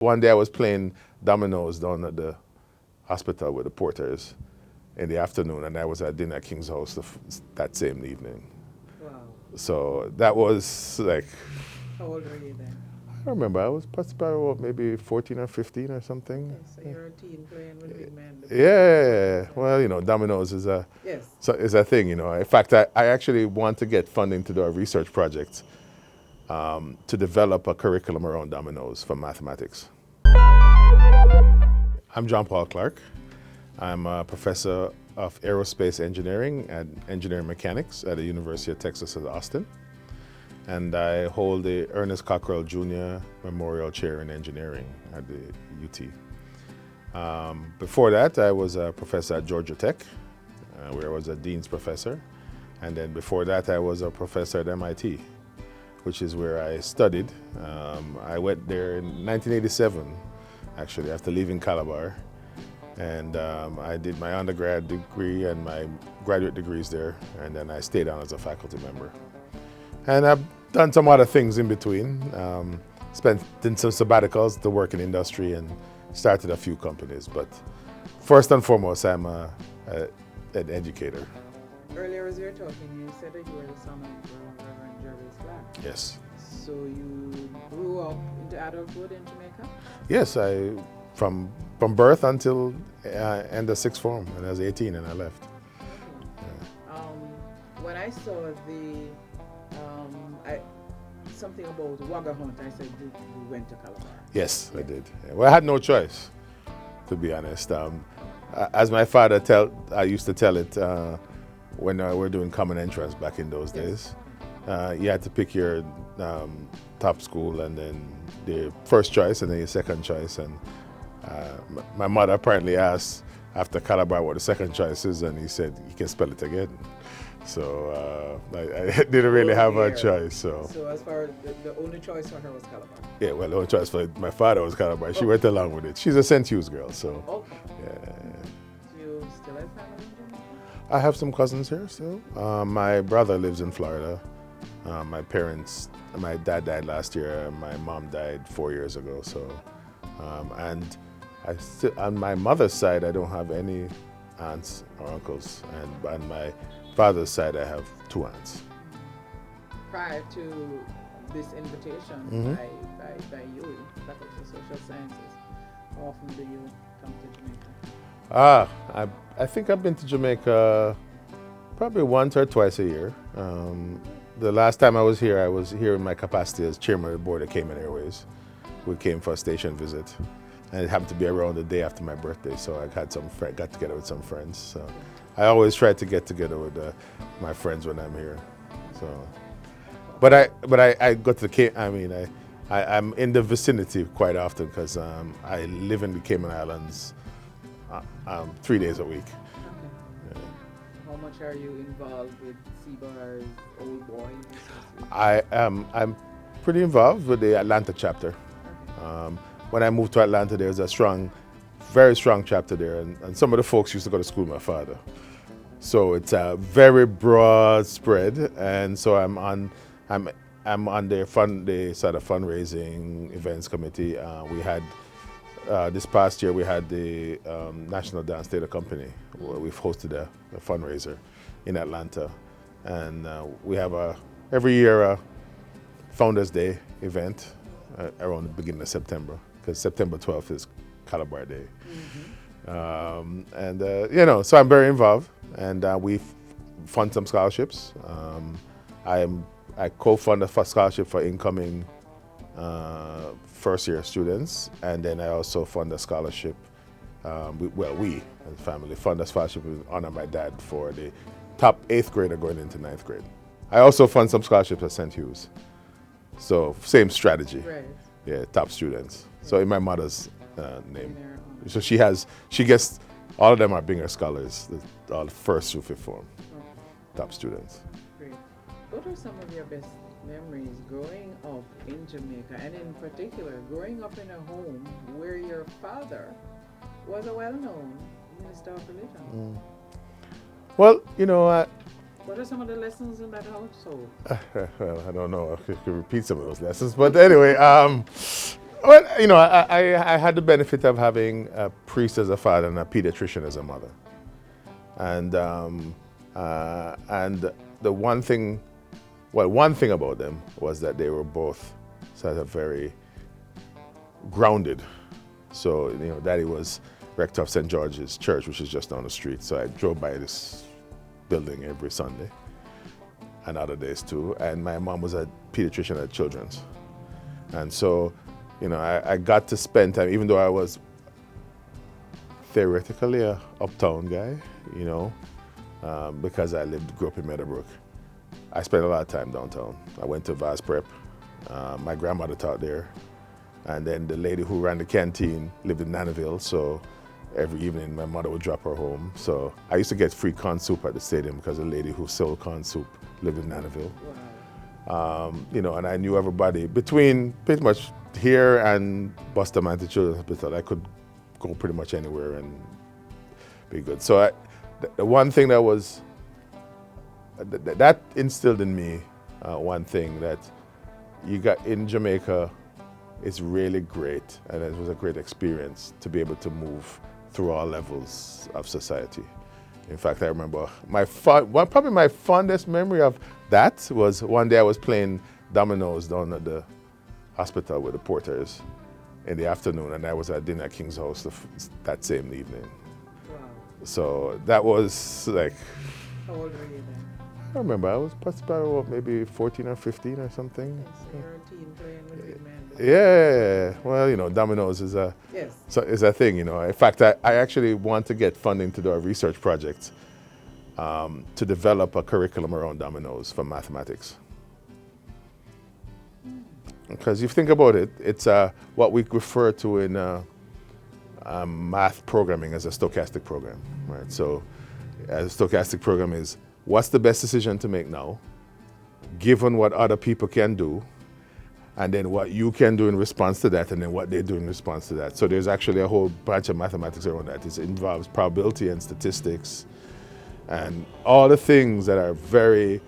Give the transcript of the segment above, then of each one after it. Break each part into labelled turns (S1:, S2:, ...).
S1: One day I was playing dominoes down at the hospital with the porters in the afternoon, and I was at dinner at King's House that same evening.
S2: Wow.
S1: So that was like,
S2: How old were you then?
S1: I don't remember, I was probably about maybe 14 or 15 or something.
S2: Yes, so you're a teen playing with big men.
S1: Yeah, well, dominoes is
S2: Yes.
S1: is a thing. In fact, I actually want to get funding to do a research project to develop a curriculum around dominoes for mathematics. I'm John-Paul Clarke. I'm a professor of Aerospace Engineering and Engineering Mechanics at the University of Texas at Austin. And I hold the Ernest Cockrell Jr. Memorial Chair in Engineering at the UT. Before that, I was a professor at Georgia Tech, where I was a dean's professor. And then before that, I was a professor at MIT, which is where I studied. I went there in 1987, actually, after leaving Calabar. And I did my undergrad degree and my graduate degrees there, and then I stayed on as a faculty member. And I've done some other things in between. Did some sabbaticals to work in industry and started a few companies. But first and foremost, I'm an educator.
S2: Earlier as you were talking, you said that you were the son of Reverend Jervis Clarke.
S1: Yes.
S2: So you grew up into adulthood in Jamaica?
S1: Yes, from birth until end of sixth form, and I was 18 and I left.
S2: Okay. When I saw something about Wagga Hunt, I said you went to Calabar.
S1: Yes, I did. Well, I had no choice, to be honest. As my father I used to tell it when we were doing common entrance back in those days. You had to pick your top school and then the first choice and then your second choice. And my mother apparently asked after Calabar what the second choice is, and he said, "You can spell it again." So I didn't really have a choice. So
S2: as far as the only choice for her was Calabar?
S1: Yeah, well, the only choice for my father was Calabar. She went along with it. She's a St. Hugh's girl, so.
S2: Okay.
S1: Yeah.
S2: Do you still have family in Jamaica?
S1: I have some cousins here still. My brother lives in Florida. My dad died last year, and my mom died 4 years ago. So, and on my mother's side, I don't have any aunts or uncles, and on my father's side, I have 2 aunts.
S2: Prior to this invitation by you, Faculty of Social Sciences, how often do you come to Jamaica?
S1: I think I've been to Jamaica probably once or twice a year. The last time I was here in my capacity as chairman of the board of Cayman Airways. We came for a station visit, and it happened to be around the day after my birthday, so I got together with some friends. So I always try to get together with my friends when I'm here. So, but I go to the Cayman. I mean, I'm in the vicinity quite often because I live in the Cayman Islands 3 days a week.
S2: Okay. Yeah. How much are you involved with CBAR's Old Boys?
S1: I'm pretty involved with the Atlanta chapter.
S2: Okay.
S1: When I moved to Atlanta, there was a very strong chapter there, and some of the folks used to go to school with my father. So it's a very broad spread, and so I'm on the sort of fundraising events committee. We had this past year we had the National Dance Theatre Company, where we've hosted a fundraiser in Atlanta, and we have every year a Founders Day event around the beginning of September, because September 12th is Calabar Day. Mm-hmm. So I'm very involved, and we fund some scholarships. I co-fund a scholarship for incoming first-year students, and then I also fund a scholarship. We as a family fund a scholarship in honor of my dad for the top 8th grader going into 9th grade. I also fund some scholarships at St. Hugh's. So same strategy.
S2: Right.
S1: Yeah, top students. So in my mother's name. So she gets, all of them are being scholars, all the first through 5th form, top students.
S2: Great. What are some of your best memories growing up in Jamaica, and in particular, growing up in a home where your father was a well-known minister of religion?
S1: Well,
S2: what are some of the lessons in that household?
S1: Well, I don't know if you could repeat some of those lessons, but anyway, Well, I had the benefit of having a priest as a father and a pediatrician as a mother. And the one thing about them was that they were both sort of very grounded. So, Daddy was rector of St. George's Church, which is just down the street. So I drove by this building every Sunday and other days too. And my mom was a pediatrician at Children's. And so, I got to spend time, even though I was theoretically a uptown guy, because I grew up in Meadowbrook. I spent a lot of time downtown. I went to Vaz Prep. My grandmother taught there. And then the lady who ran the canteen lived in Nanaville, so every evening my mother would drop her home. So I used to get free corn soup at the stadium because the lady who sold corn soup lived in Nanaville. Wow. And I knew everybody. Between pretty much here and Bustamante Children's Hospital, I could go pretty much anywhere and be good. So the one thing that was, that instilled in me one thing that you got in Jamaica. It's really great, and it was a great experience to be able to move through all levels of society. In fact, I remember probably my fondest memory of that was one day I was playing dominoes down at the hospital with the porters in the afternoon, and I was at dinner at King's House that same evening. Wow. So that was like...
S2: How old were you then?
S1: I don't remember. I was probably maybe 14 or 15 or something.
S2: So you're a teen playing with big men.
S1: Yeah, well, dominoes is a thing. In fact, I actually want to get funding to do a research project to develop a curriculum around dominoes for mathematics. Because if you think about it, it's what we refer to in math programming as a stochastic program, right? So, a stochastic program is what's the best decision to make now, given what other people can do, and then what you can do in response to that, and then what they do in response to that. So there's actually a whole bunch of mathematics around that. It involves probability and statistics and all the things that are very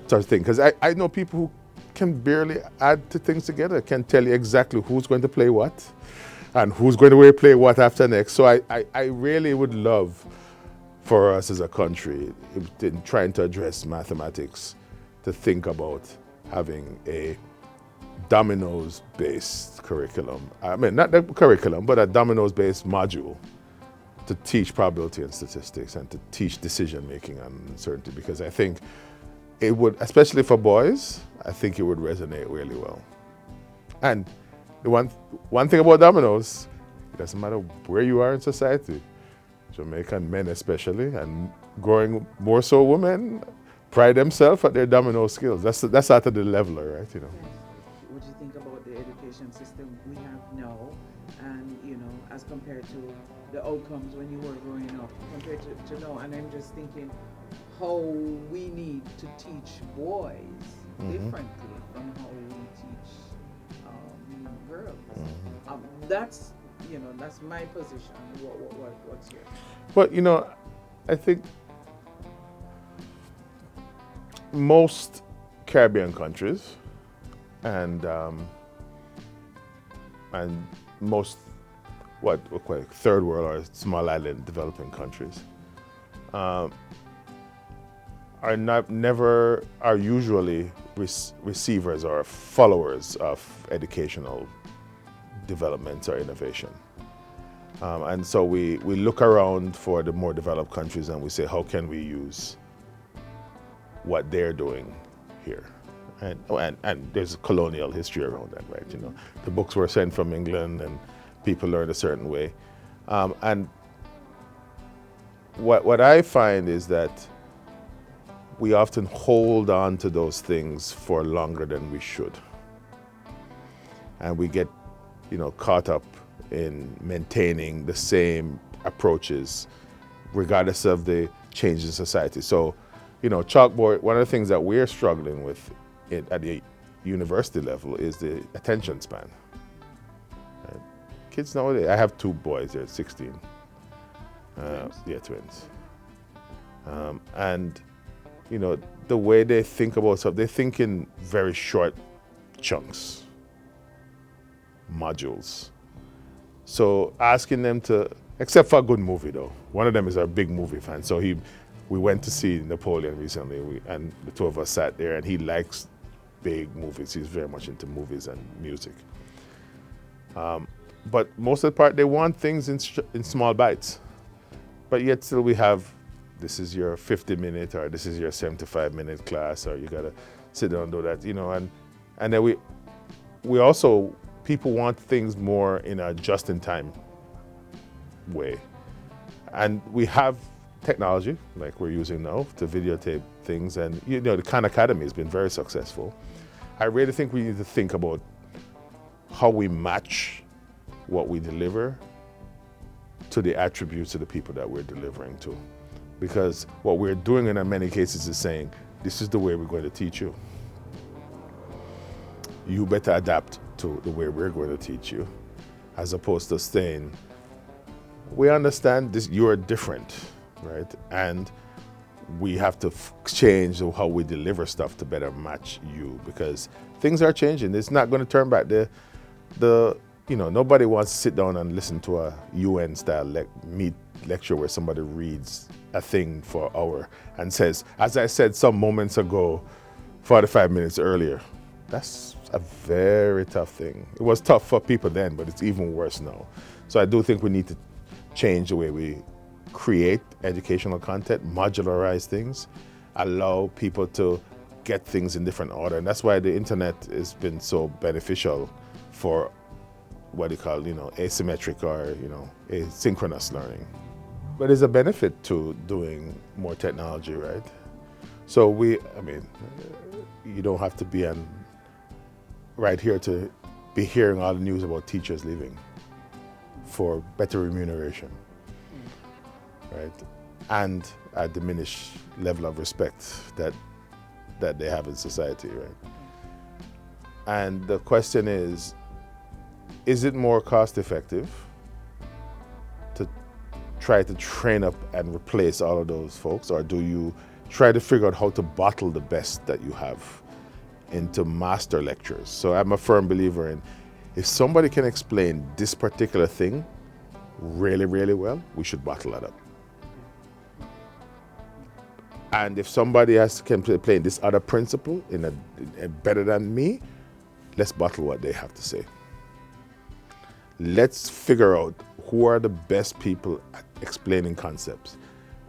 S1: sort of thing. Because I know people who can barely add the things together, can tell you exactly who's going to play what and who's going to play what after next. So I really would love for us as a country, in trying to address mathematics, to think about having a dominoes-based curriculum. I mean, not the curriculum, but a dominoes-based module to teach probability and statistics and to teach decision-making and uncertainty, because I think it would, especially for boys, I think it would resonate really well. And the one thing about dominoes, it doesn't matter where you are in society, Jamaican men especially, and growing more so women, pride themselves at their domino skills. That's sort of the leveler, right?
S2: What do you think about the education system we have now, and as compared to the outcomes when you were growing up, compared to now? And I'm just thinking how we need to teach boys differently from how we teach girls. That's my position. What's yours?
S1: Well, I think most Caribbean countries and most what we call third world or small island developing countries are usually receivers or followers of educational development or innovation. And so we look around for the more developed countries and we say, how can we use what they're doing here? And there's a colonial history around that, right? The books were sent from England and people learned a certain way. And what I find is that we often hold on to those things for longer than we should. And we get, caught up in maintaining the same approaches regardless of the change in society. So, chalkboard, one of the things that we're struggling with at the university level is the attention span. Right? Kids nowadays, I have two boys, they're 16. Twins. And, the way they think about stuff, they think in very short chunks. modules. So asking them to, except for a good movie though. One of them is a big movie fan. So we went to see Napoleon recently, and the two of us sat there, and he likes big movies. He's very much into movies and music. But most of the part, they want things in small bites. But yet still we have, this is your 50-minute, or this is your 75-minute class, or you gotta sit down and do that, and then we also, people want things more in a just-in-time way. And we have technology, like we're using now, to videotape things, and the Khan Academy has been very successful. I really think we need to think about how we match what we deliver to the attributes of the people that we're delivering to. Because what we're doing in many cases is saying, this is the way we're going to teach you. You better adapt to the way we're going to teach you, as opposed to saying, we understand this, you're different, right? And we have to change how we deliver stuff to better match you, because things are changing. It's not going to turn back. Nobody wants to sit down and listen to a UN-style lecture where somebody reads a thing for an hour and says, as I said some moments ago, 45 minutes earlier. That's a very tough thing. It was tough for people then, but it's even worse now. So I do think we need to change the way we create educational content, modularize things, allow people to get things in different order. And that's why the internet has been so beneficial for what you call, asymmetric or, asynchronous learning. But there's a benefit to doing more technology, right? So you don't have to be right here to be hearing all the news about teachers leaving for better remuneration, right? And a diminished level of respect that they have in society, right? And the question is it more cost effective to try to train up and replace all of those folks, or do you try to figure out how to bottle the best that you have into master lectures? So I'm a firm believer in, if somebody can explain this particular thing really, really well, we should bottle that up. And if somebody can play this other principle in a better than me, let's bottle what they have to say. Let's figure out who are the best people at explaining concepts,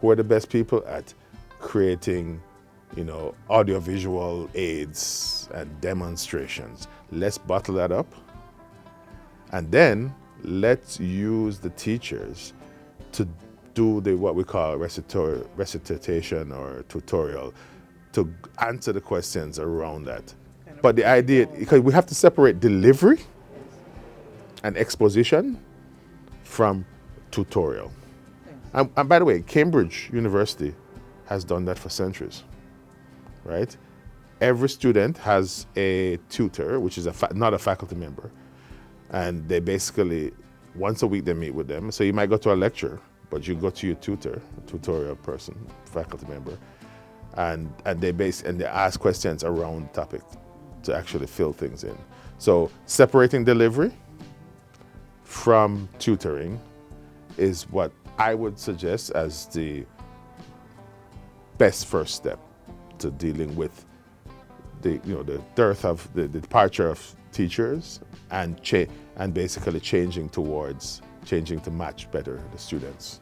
S1: who are the best people at creating, audiovisual aids and demonstrations. Let's bottle that up. And then let's use the teachers to do what we call recitation or tutorial to answer the questions around that. But the idea, because we have to separate delivery and exposition from tutorial. And by the way, Cambridge University has done that for centuries, right? Every student has a tutor, which is not a faculty member. And they basically, once a week they meet with them. So you might go to a lecture, but you go to your tutor, a tutorial person, faculty member, and they ask questions around the topic to actually fill things in. So separating delivery from tutoring is what I would suggest as the best first step to dealing with the dearth of the departure of teachers and basically changing to match better the students.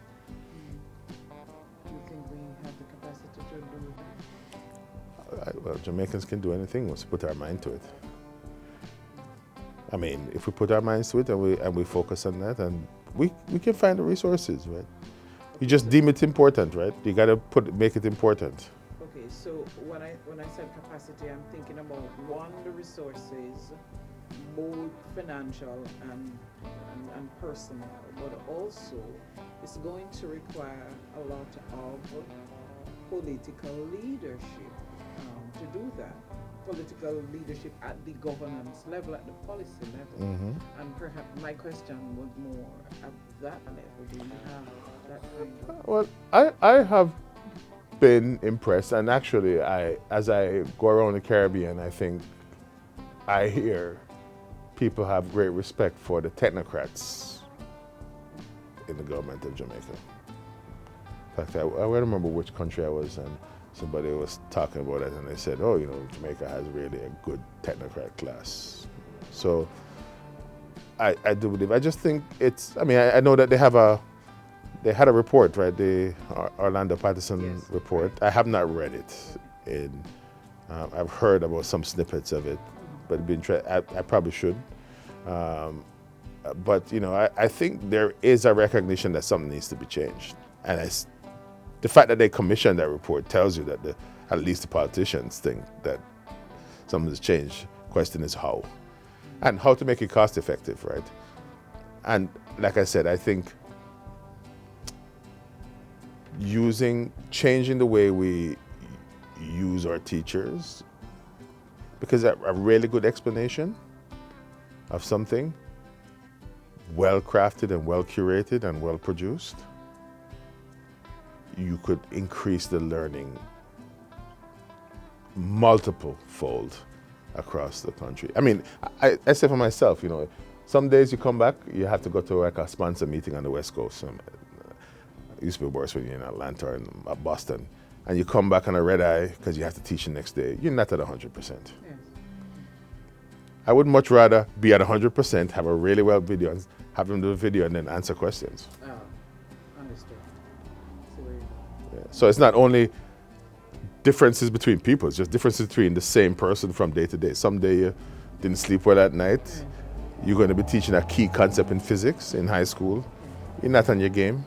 S2: Do you think we have the capacity to do that?
S1: Well, Jamaicans can do anything once we put our mind to it. I mean, if we put our minds to it and we focus on that, and we can find the resources, right? You just deem it important, right? You got to make it important.
S2: Okay, so when I said capacity, I'm thinking about the resources, both financial and personal, but also it's going to require a lot of political leadership to do that. Political leadership at the governance level, at the policy level. Mm-hmm. And perhaps my question was more at that level. Do you have that kind of...
S1: Well, I have been impressed, and actually as I go around the Caribbean, I think I hear people have great respect for the technocrats in the government of Jamaica. In fact, I don't remember which country I was in. Somebody was talking about it and they said, oh, you know, Jamaica has really a good technocrat class. So I do believe, I just think it's, I mean, I know that they had a report, right? The Orlando Patterson report. I have not read it. I've heard about some snippets of it, but I probably should. But, you know, I think there is a recognition that something needs to be changed. And the fact that they commissioned that report tells you that at least the politicians think that something has changed. Question is how. And how to make it cost effective, right? And like I said, I think changing the way we use our teachers, because a really good explanation of something, well crafted and well curated and well produced, you could increase the learning multiple fold across the country. I mean, I say for myself, you know, some days you come back, you have to go to like a sponsor meeting on the West Coast. It used to be worse when you're in Atlanta or in Boston. And you come back on a red eye because you have to teach the next day. You're not at 100%. Yes. I would much rather be at 100%, have a really well video, and have them do a video and then answer questions.
S2: Oh, understood.
S1: Yeah. So it's not only differences between people, it's just differences between the same person from day to day. Some day you didn't sleep well at night. You're going to be teaching a key concept in physics in high school. You're not on your game.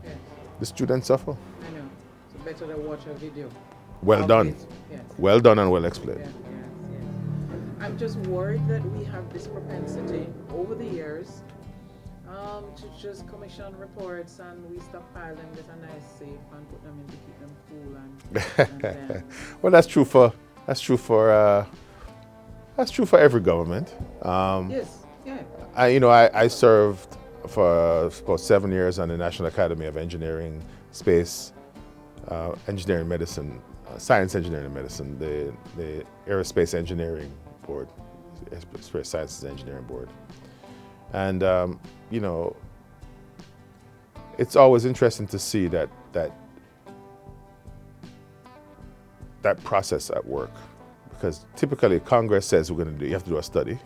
S2: Yes.
S1: The students suffer.
S2: I know. So better to watch a video.
S1: Well done.
S2: Yes.
S1: Well done and well explained.
S2: Yes. I'm just worried that we have this propensity over the years to just commission reports and we stockpile them, get a nice safe and put them in to keep them cool and then
S1: well, that's true for every government.
S2: Yes, yeah.
S1: I served for about 7 years on the National Academy of Engineering, Space, Engineering Medicine, Science Engineering and Medicine, the Aerospace Engineering Board, Aerospace Sciences Engineering Board. And, it's always interesting to see that process at work. Because typically Congress says you have to do a study.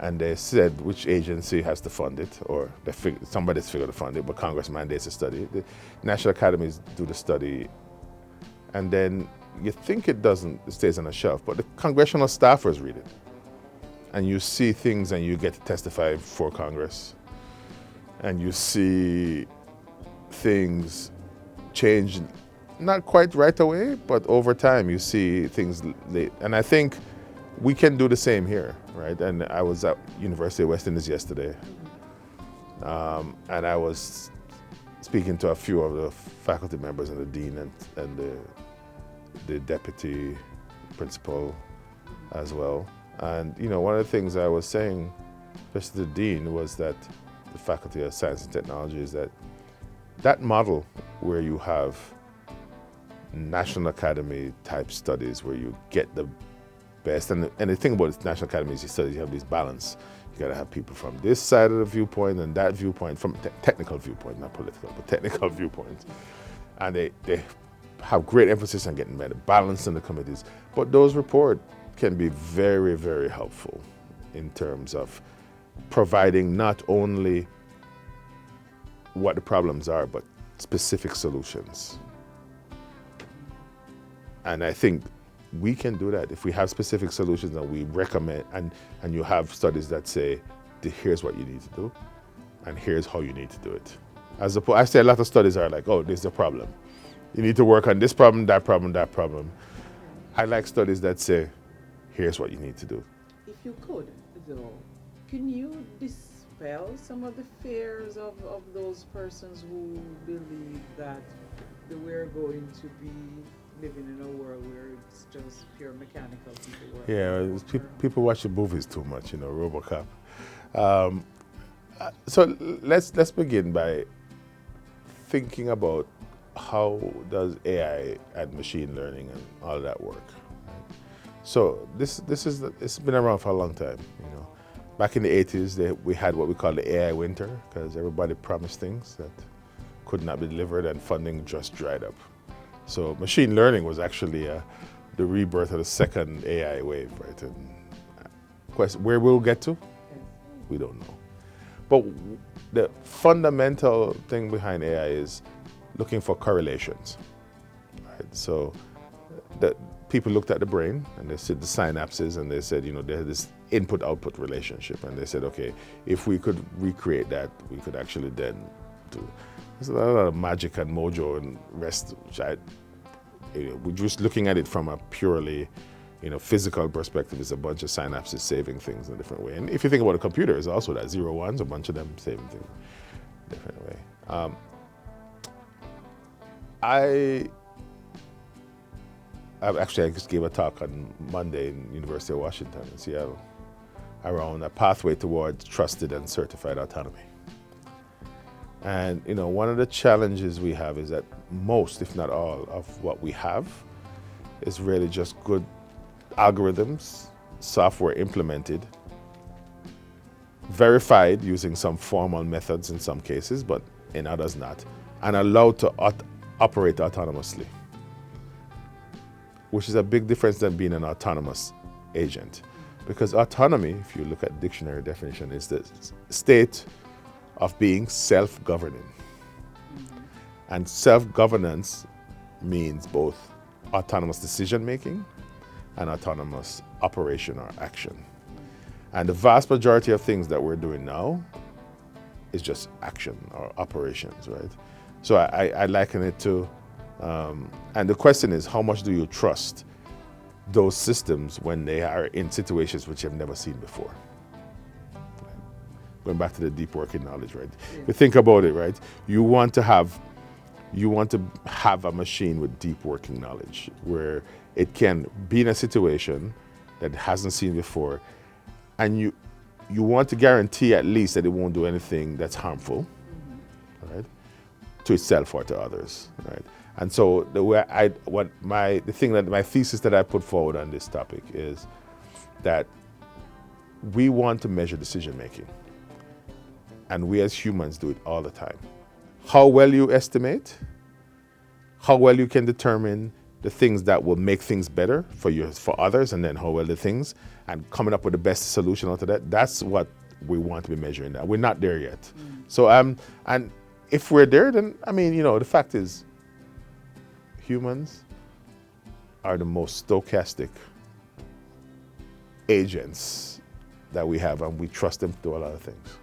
S1: And they said which agency has to fund it, or somebody's figured to fund it, but Congress mandates a study. The National Academies do the study, and then you think it stays on a shelf, but the congressional staffers read it. And you see things and you get to testify before Congress. And you see things change, not quite right away, but over time you see things late. And I think we can do the same here, right? And I was at University of West Indies yesterday, and I was speaking to a few of the faculty members and the dean and the deputy principal as well. And one of the things I was saying, especially to the dean, was that the Faculty of Science and Technology is that model where you have National Academy type studies where you get the best, and the thing about the National Academy studies, you have this balance. You got to have people from this side of the viewpoint and that viewpoint, from technical viewpoint, not political, but technical viewpoint. And they have great emphasis on getting better balance in the committees. But those reports can be very, very helpful in terms of providing not only what the problems are, but specific solutions. And I think we can do that if we have specific solutions and we recommend, and you have studies that say, here's what you need to do, and here's how you need to do it. I say a lot of studies are like, oh, there's a problem. You need to work on this problem, that problem, that problem. I like studies that say, here's what you need to do.
S2: If you could, though, can you dispel some of the fears of those persons who believe that we're going to be living in a world where it's just pure mechanical people work?
S1: Yeah, people watch the movies too much, RoboCop. So let's begin by thinking about how does AI and machine learning and all that work. So it's been around for a long time. You know, back in the 80s, we had what we call the AI winter because everybody promised things that could not be delivered and funding just dried up. So machine learning was actually the rebirth of the second AI wave, right? And where we'll get to, we don't know. But the fundamental thing behind AI is looking for correlations, right? So the people looked at the brain and they said the synapses and they said, you know, there's this input-output relationship, and they said, okay, if we could recreate that, we could actually then do. There's a lot of magic and mojo and rest, which we're just looking at it from a purely, you know, physical perspective. Is a bunch of synapses saving things in a different way. And if you think about a computer, it's also that 0 1s, a bunch of them saving things in a different way. I just gave a talk on Monday in University of Washington in Seattle around a pathway towards trusted and certified autonomy. And you know, one of the challenges we have is that most, if not all, of what we have is really just good algorithms, software implemented, verified using some formal methods in some cases, but in others not, and allowed to operate autonomously, which is a big difference than being an autonomous agent. Because autonomy, if you look at dictionary definition, is the state of being self-governing. And self-governance means both autonomous decision-making and autonomous operation or action. And the vast majority of things that we're doing now is just action or operations, right? So I liken it to, and the question is, how much do you trust those systems when they are in situations which you've never seen before? Going back to the deep working knowledge, right? Yeah. You think about it, right? You want to have a machine with deep working knowledge where it can be in a situation that it hasn't seen before, and you want to guarantee at least that it won't do anything that's harmful, right, to itself or to others, right? And so my thesis that I put forward on this topic is that we want to measure decision making, and we as humans do it all the time. How well you estimate, how well you can determine the things that will make things better for others, and then how well the things, and coming up with the best solution out of that, that's what we want to be measuring that. We're not there yet. So and if we're there, then I mean, you know, the fact is humans are the most stochastic agents that we have, and we trust them to do a lot of things.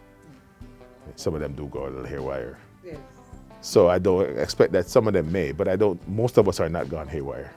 S1: Some of them do go a little haywire. Yes. So I don't expect that some of them may, but most of us are not gone haywire.